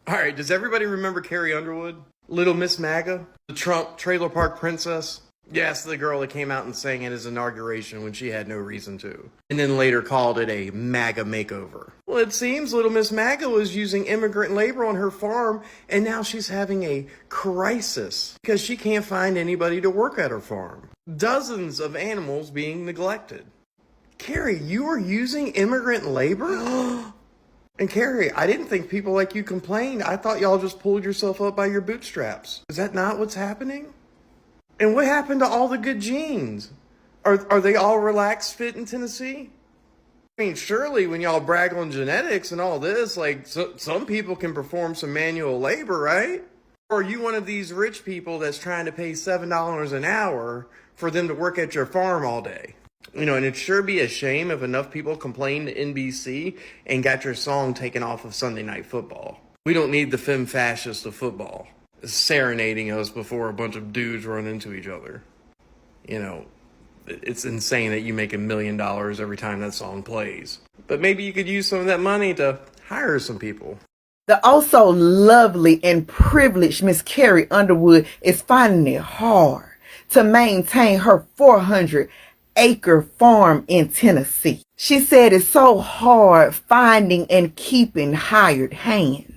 All right, does everybody remember Carrie Underwood? Little Miss MAGA? The Trump trailer park princess? Yes, the girl that came out and sang at his inauguration when she had no reason to. And then later called it a MAGA makeover. Well, it seems Little Miss MAGA was using immigrant labor on her farm, and now she's having a crisis because she can't find anybody to work at her farm. Dozens of animals being neglected. Carrie, you are using immigrant labor? And Carrie, I didn't think people like you complained. I thought y'all just pulled yourself up by your bootstraps. Is that not what's happening? And what happened to all the good genes? Are they all relaxed fit in Tennessee? I mean, surely when y'all brag on genetics and all this, like some people can perform some manual labor, right? Or are you one of these rich people that's trying to pay $7 an hour for them to work at your farm all day? And it'd sure be a shame if enough people complained to NBC and got your song taken off of Sunday Night Football. We don't need the femme fascist of football serenading us before a bunch of dudes run into each other. It's insane that you make $1 million every time that song plays. But maybe you could use some of that money to hire some people. The also lovely and privileged Miss Carrie Underwood is finding it hard to maintain her 400-acre farm in Tennessee. She said it's so hard finding and keeping hired hands.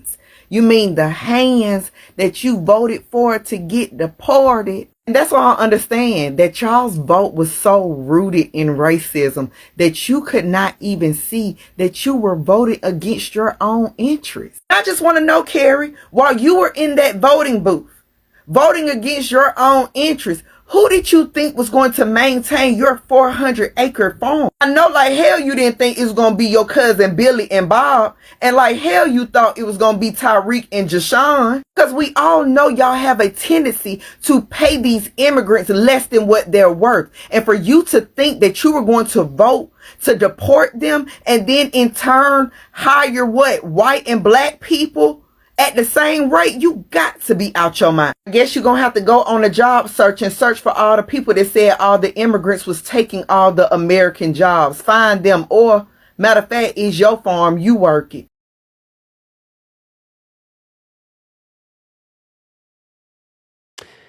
You mean the hands that you voted for to get deported? And that's why I understand that y'all's vote was so rooted in racism that you could not even see that you were voting against your own interests. I just want to know, Carrie, while you were in that voting booth, voting against your own interests, who did you think was going to maintain your 400-acre farm? I know like hell you didn't think it was going to be your cousin Billy and Bob. And like hell you thought it was going to be Tyreek and Jashawn. Because we all know y'all have a tendency to pay these immigrants less than what they're worth. And for you to think that you were going to vote to deport them and then in turn hire white and black people at the same rate, you got to be out your mind. I guess you're going to have to go on a job search and search for all the people that said all the immigrants was taking all the American jobs. Find them, or matter of fact, is your farm, you work it.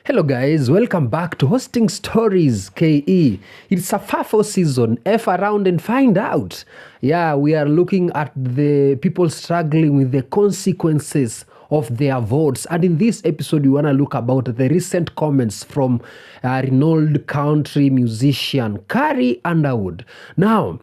Hello guys, welcome back to Hosting Stories KE. It's a FAFO season, F around and find out. Yeah, we are looking at the people struggling with the consequences of their votes. And in this episode, we want to look about the recent comments from renowned country musician Carrie Underwood. Now,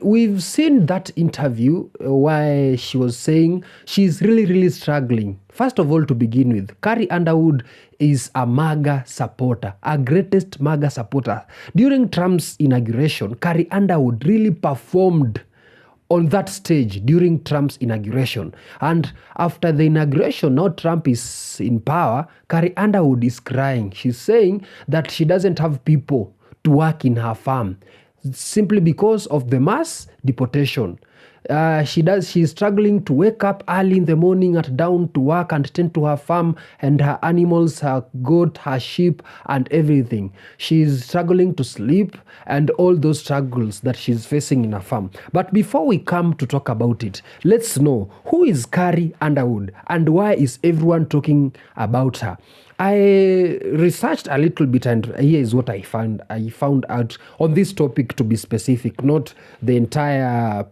we've seen that interview where she was saying she's really struggling. First of all, to begin with, Carrie Underwood is a MAGA supporter, a greatest MAGA supporter. During Trump's inauguration, Carrie Underwood really performed on that stage during Trump's inauguration. And after the inauguration, now Trump is in power, Carrie Underwood is crying. She's saying that she doesn't have people to work in her farm simply because of the mass deportation. She's struggling to wake up early in the morning at dawn to work and tend to her farm and her animals, her goat, her sheep and everything. She's struggling to sleep and all those struggles that she's facing in her farm. But before we come to talk about it, let's know who is Carrie Underwood and why is everyone talking about her. I researched a little bit and here is what I found. I found out on this topic, to be specific, not the entire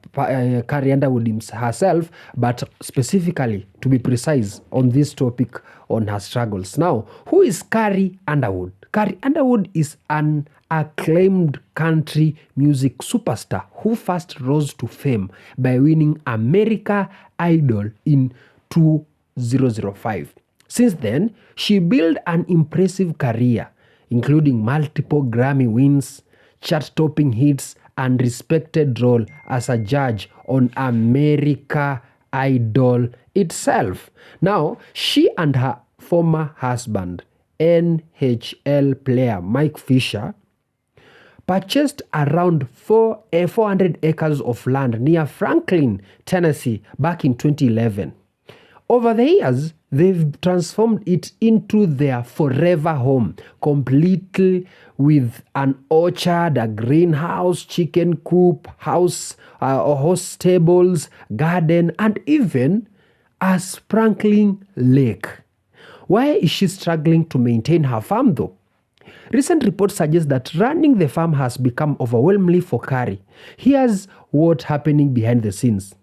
Carrie Underwood herself, but specifically, to be precise, on this topic on her struggles. Now, who is Carrie Underwood? Carrie Underwood is an acclaimed country music superstar who first rose to fame by winning American Idol in 2005. Since then, she built an impressive career, including multiple Grammy wins, chart-topping hits, and respected role as a judge on American Idol itself. Now, she and her former husband, NHL player Mike Fisher, purchased around 400 acres of land near Franklin, Tennessee back in 2011. Over the years, they've transformed it into their forever home, completely with an orchard, a greenhouse, chicken coop, horse stables, garden, and even a sparkling lake. Why is she struggling to maintain her farm though? Recent reports suggest that running the farm has become overwhelming for Carrie. Here's what's happening behind the scenes.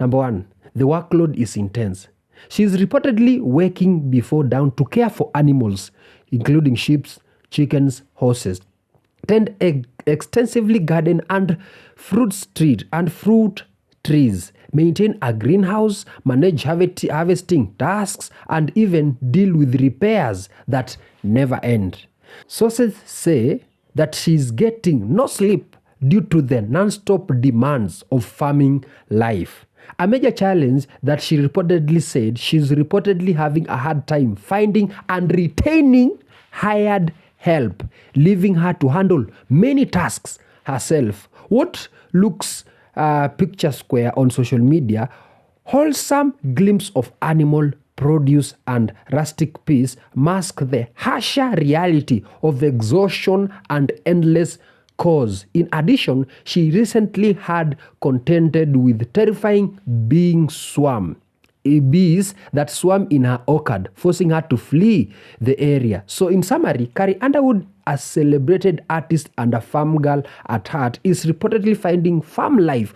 Number one, the workload is intense. She is reportedly working before dawn to care for animals, including sheep, chickens, horses, tend extensively garden and fruit trees, maintain a greenhouse, manage harvesting tasks, and even deal with repairs that never end. Sources say that she's getting no sleep due to the non-stop demands of farming life. A major challenge that she reportedly said she's reportedly having a hard time finding and retaining hired help, leaving her to handle many tasks herself. What looks picture square on social media, wholesome glimpse of animal produce and rustic peace mask the harsher reality of exhaustion and endless chores. In addition, she recently had contended with terrifying bees that swam in her orchard, forcing her to flee the area. So in summary, Carrie Underwood, a celebrated artist and a farm girl at heart, is reportedly finding farm life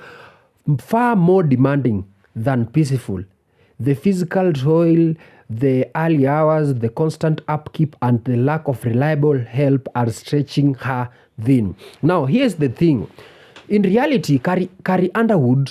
far more demanding than peaceful. The physical toil, the early hours, the constant upkeep, and the lack of reliable help are stretching her thin. Now, here's the thing. In reality, Carrie Underwood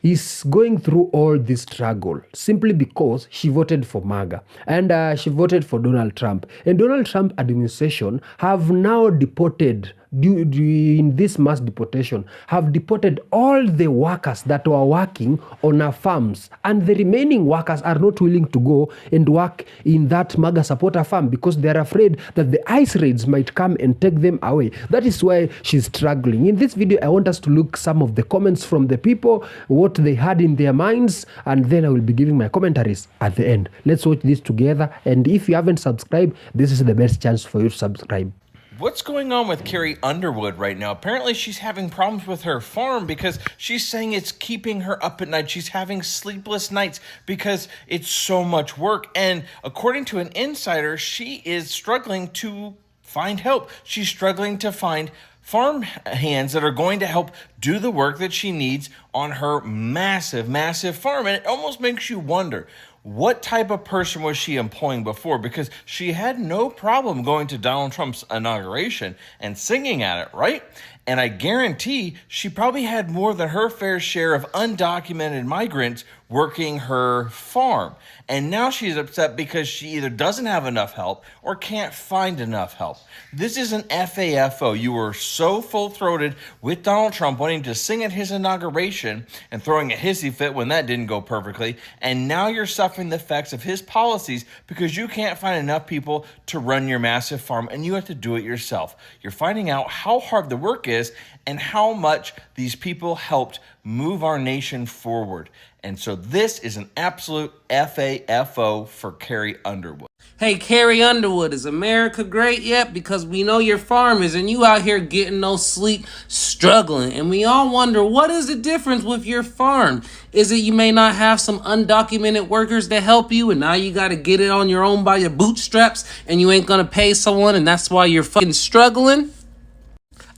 is going through all this struggle simply because she voted for MAGA and she voted for Donald Trump. And Donald Trump administration have now deported, in this mass deportation, have deported all the workers that were working on our farms, and the remaining workers are not willing to go and work in that MAGA supporter farm because they're afraid that the ICE raids might come and take them away. That is why she's struggling. In this video, I want us to look some of the comments from the people, what they had in their minds, and then I will be giving my commentaries at the end. Let's watch this together, and if you haven't subscribed, this is the best chance for you to subscribe. What's going on with Carrie Underwood right now? Apparently she's having problems with her farm because she's saying it's keeping her up at night. She's having sleepless nights because it's so much work. And according to an insider, she is struggling to find help. She's struggling to find farm hands that are going to help do the work that she needs on her massive, massive farm. And it almost makes you wonder, what type of person was she employing before? Because she had no problem going to Donald Trump's inauguration and singing at it, right? And I guarantee she probably had more than her fair share of undocumented migrants working her farm. And now she's upset because she either doesn't have enough help or can't find enough help. This is an FAFO. You were so full-throated with Donald Trump wanting to sing at his inauguration and throwing a hissy fit when that didn't go perfectly. And now you're suffering the effects of his policies because you can't find enough people to run your massive farm and you have to do it yourself. You're finding out how hard the work is and how much these people helped move our nation forward. And so this is an absolute FAFO for Carrie Underwood. Hey, Carrie Underwood, is America great yet? Because we know you're farmers and you out here getting no sleep, struggling. And we all wonder, what is the difference with your farm? Is it you may not have some undocumented workers to help you and now you got to get it on your own by your bootstraps and you ain't going to pay someone and that's why you're fucking struggling?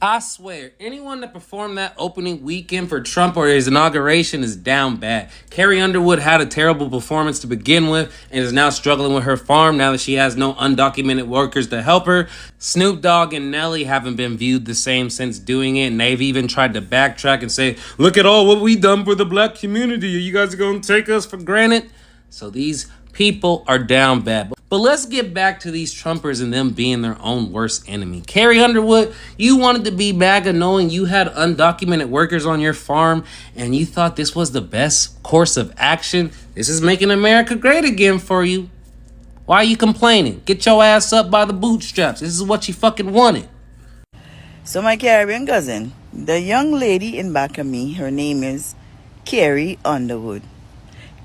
I swear, anyone that performed that opening weekend for Trump or his inauguration is down bad. Carrie Underwood had a terrible performance to begin with and is now struggling with her farm now that she has no undocumented workers to help her. Snoop Dogg and Nelly haven't been viewed the same since doing it, and they've even tried to backtrack and say, look at all what we done for the black community. You guys are going to take us for granted? So these people are down bad. But let's get back to these Trumpers and them being their own worst enemy. Carrie Underwood, you wanted to be MAGA knowing you had undocumented workers on your farm and you thought this was the best course of action. This is making America great again for you. Why are you complaining? Get your ass up by the bootstraps. This is what you fucking wanted. So my Caribbean cousin, the young lady in back of me, her name is Carrie Underwood.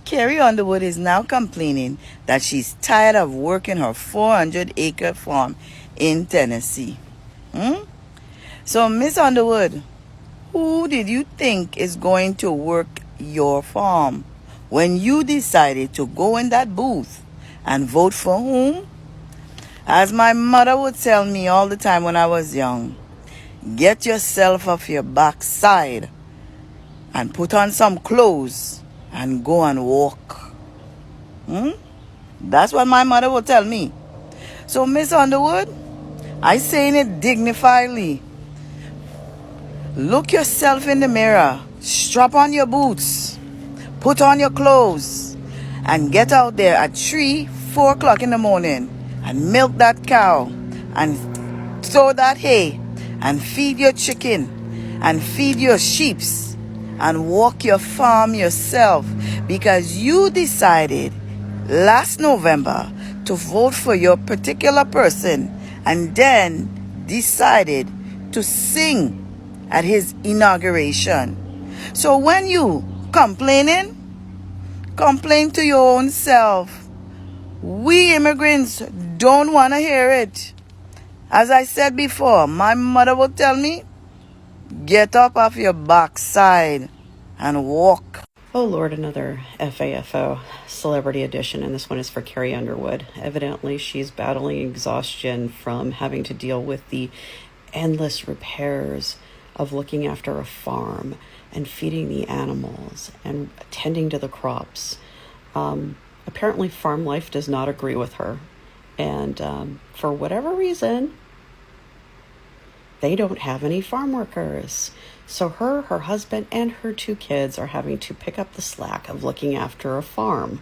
Carrie Underwood is now complaining that she's tired of working her 400-acre farm in Tennessee. So, Miss Underwood, who did you think is going to work your farm? when you decided to go in that booth and vote for whom? As my mother would tell me all the time when I was young, get yourself off your backside and put on some clothes and go and walk. That's what my mother would tell me. So, Miss Underwood, I saying it dignifiedly. Look yourself in the mirror, strap on your boots, put on your clothes, and get out there at 3, 4 o'clock in the morning and milk that cow and sow that hay and feed your chicken and feed your sheeps and walk your farm yourself, because you decided last November to vote for your particular person and then decided to sing at his inauguration. So when you complain to your own self. We immigrants don't want to hear it. As I said before, my mother would tell me, get up off your backside and walk. Oh Lord, another FAFO celebrity edition, and this one is for Carrie Underwood. Evidently, she's battling exhaustion from having to deal with the endless repairs of looking after a farm and feeding the animals and attending to the crops. Apparently, farm life does not agree with her, and for whatever reason, they don't have any farm workers. So her husband, and her 2 kids are having to pick up the slack of looking after a farm.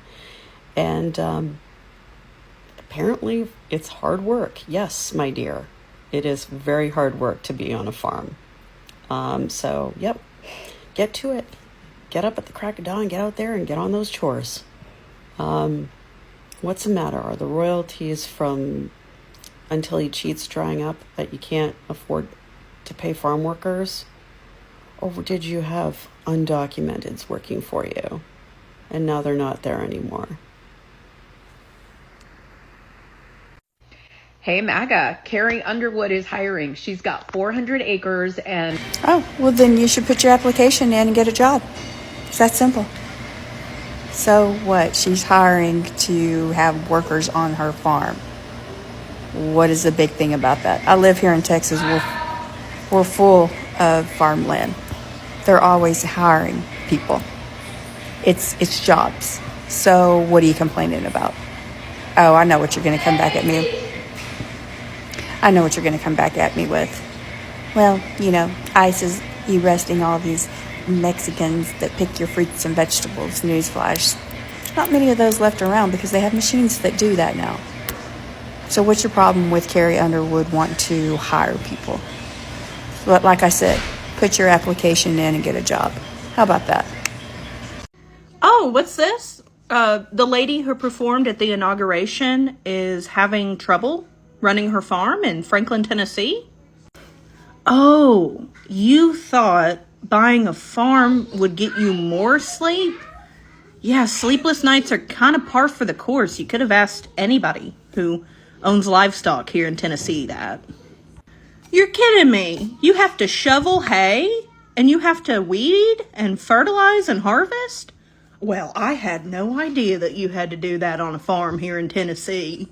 And apparently it's hard work. Yes, my dear, it is very hard work to be on a farm. So, yep, get to it. Get up at the crack of dawn, get out there and get on those chores. What's the matter? Are the royalties from Until He Cheats drying up that you can't afford to pay farm workers? Or did you have undocumenteds working for you and now they're not there anymore? Hey, MAGA, Carrie Underwood is hiring. She's got 400 acres and... Oh, well then you should put your application in and get a job. It's that simple. So what? She's hiring to have workers on her farm. What is the big thing about that? I live here in Texas. We're full of farmland. They're always hiring people. It's jobs. So what are you complaining about? Oh, I know what you're going to come back at me. I know what you're going to come back at me with. Well, you know, ICE is arresting all these Mexicans that pick your fruits and vegetables. Newsflash. Not many of those left around because they have machines that do that now. So what's your problem with Carrie Underwood wanting to hire people? But like I said, put your application in and get a job. How about that? Oh, what's this? The lady who performed at the inauguration is having trouble running her farm in Franklin, Tennessee? Oh, you thought buying a farm would get you more sleep? Yeah, sleepless nights are kind of par for the course. You could have asked anybody who owns livestock here in Tennessee that. You're kidding me. You have to shovel hay and you have to weed and fertilize and harvest? Well, I had no idea that you had to do that on a farm here in Tennessee.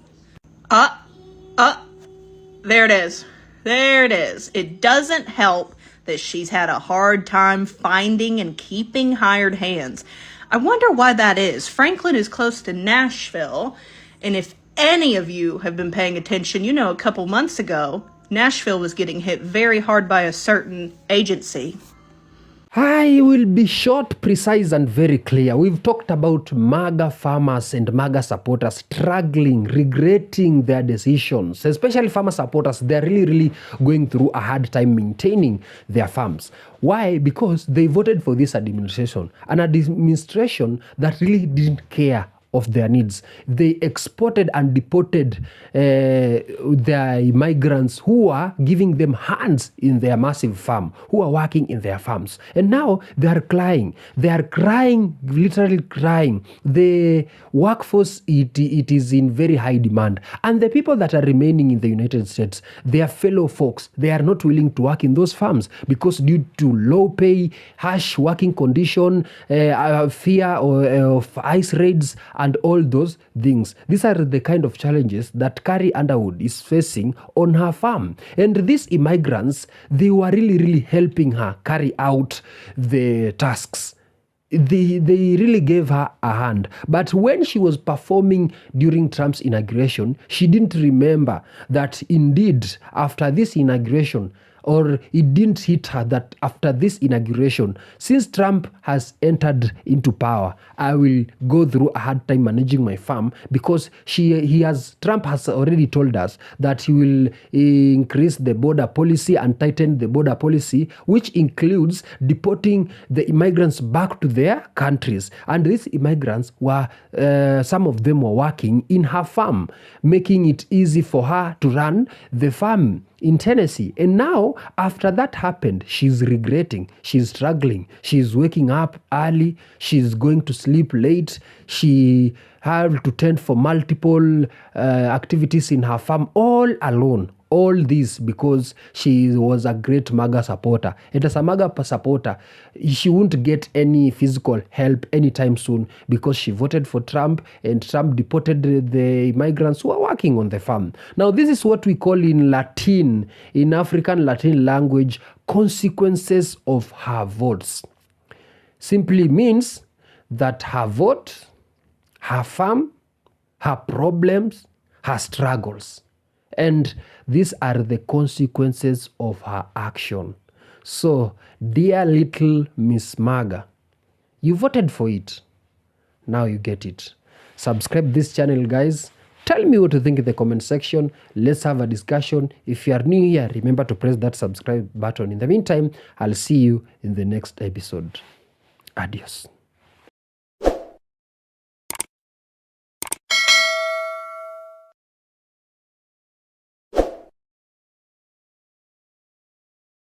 There it is. There it is. It doesn't help that she's had a hard time finding and keeping hired hands. I wonder why that is. Franklin is close to Nashville, and if any of you have been paying attention, you know a couple months ago, Nashville was getting hit very hard by a certain agency. I will be short, precise, and very clear. We've talked about MAGA farmers and MAGA supporters struggling, regretting their decisions. Especially farmer supporters, they're really going through a hard time maintaining their farms. Why? Because they voted for this administration, an administration that really didn't care of their needs. They exported and deported their migrants who are giving them hands in their massive farm, who are working in their farms. And now they are crying. They are crying, literally crying. The workforce, it is in very high demand. And the people that are remaining in the United States, their fellow folks, they are not willing to work in those farms because due to low pay, harsh working condition, fear of ICE raids, and all those things. These are the kind of challenges that Carrie Underwood is facing on her farm. And these immigrants, they were really helping her carry out the tasks. They really gave her a hand. But when she was performing during Trump's inauguration, she didn't remember that indeed after this inauguration, or it didn't hit her that after this inauguration, since Trump has entered into power, I will go through a hard time managing my farm because Trump has already told us that he will increase the border policy and tighten the border policy, which includes deporting the immigrants back to their countries. And these immigrants were, some of them were working in her farm, making it easy for her to run the farm in Tennessee. And now, after that happened, she's regretting, she's struggling, she's waking up early, she's going to sleep late, she had to tend for multiple activities in her farm all alone. All this because she was a great MAGA supporter. And as a MAGA supporter, she won't get any physical help anytime soon because she voted for Trump and Trump deported the migrants who are working on the farm. Now, this is what we call in Latin, in African Latin language, consequences of her votes. Simply means that her vote, her farm, her problems, her struggles. And these are the consequences of her action. So, dear little Miss MAGA, you voted for it. Now you get it. Subscribe this channel, guys. Tell me what you think in the comment section. Let's have a discussion. If you are new here, remember to press that subscribe button. In the meantime, I'll see you in the next episode. Adios.